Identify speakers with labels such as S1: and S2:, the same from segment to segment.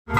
S1: क्या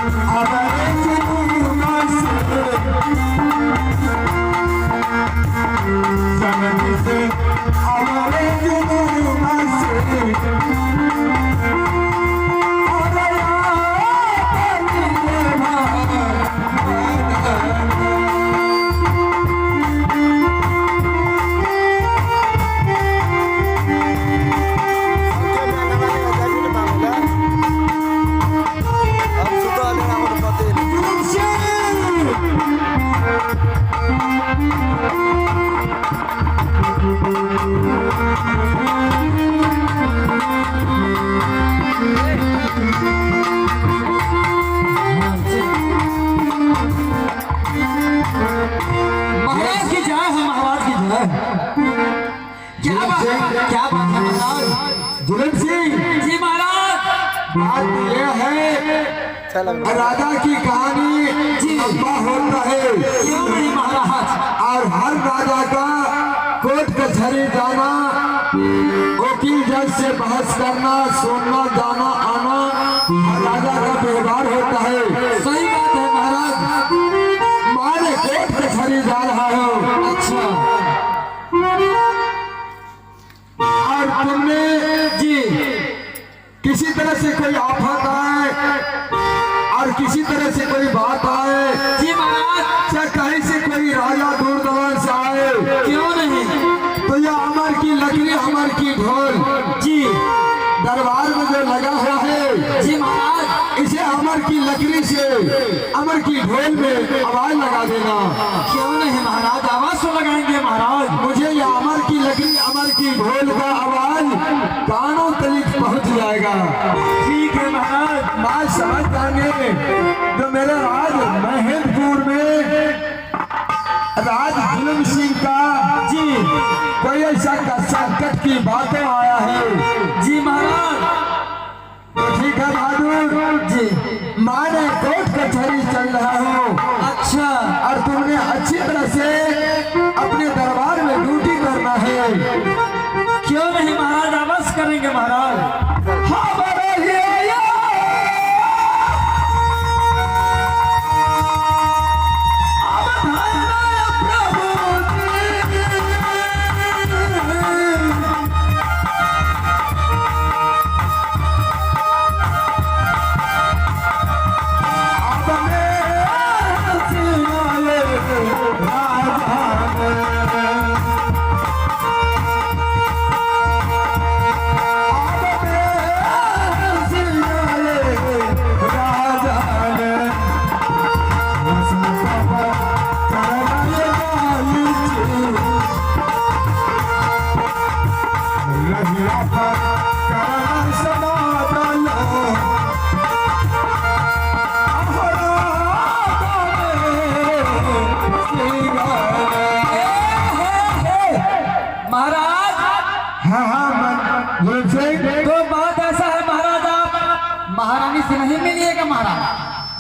S1: बात है महाराज?
S2: जुलम सिंह
S1: जी महाराज,
S2: बात यह है राजा की कहानी
S1: जी
S2: लंबा होता है।
S1: क्यों नहीं महाराज?
S2: और हर राजा का कोर्ट कचहरी जाना, वकील जज से बहस करना, सुनना, जाना आना राजा का व्यवहार होता है।
S1: सही बात है महाराज।
S2: माने कोर्ट कचहरी जा रहा हो,
S1: अच्छा,
S2: और तुमने
S1: जी
S2: किसी तरह से कोई आफत आए और किसी तरह से कोई बात आए,
S1: जी महाराज,
S2: चाहे कहीं से कोई राजा दूर दराज से आए,
S1: क्यों नहीं?
S2: तो यह अमर की लकड़ी, अमर की ढोल
S1: जी
S2: दरबार में जो लगा हुआ है,
S1: जी महाराज,
S2: इसे अमर की लकड़ी से अमर की ढोल में आवाज लगा देना।
S1: क्यों नहीं महाराज? आवाज तो लगाएंगे महाराज।
S2: मुझे यह अमर की लकड़ी, अमर की ढोल का आवाज कानों तक पहुंच जाएगा।
S1: ठीक है महाराज।
S2: बात समझ जाएंगे। जो मेरे राज महेंद्रपुर में राज जुलम सिंह का
S1: जी
S2: कोई ऐसा संकट की बातें आया है।
S1: जी महाराज,
S2: तो ठीक है बहादुर
S1: जी,
S2: माने कोर्ट कचहरी चल रहा हो,
S1: अच्छा,
S2: और तुमने अच्छी तरह से अपने दरबार में ड्यूटी करना है।
S1: क्यों नहीं महाराज? आवाज करेंगे महाराज।
S2: हाँ बड़े
S1: महाराज।
S2: हाँ हाँ
S1: तो बात ऐसा है महाराज, आप महारानी से नहीं मिलिएगा महाराज।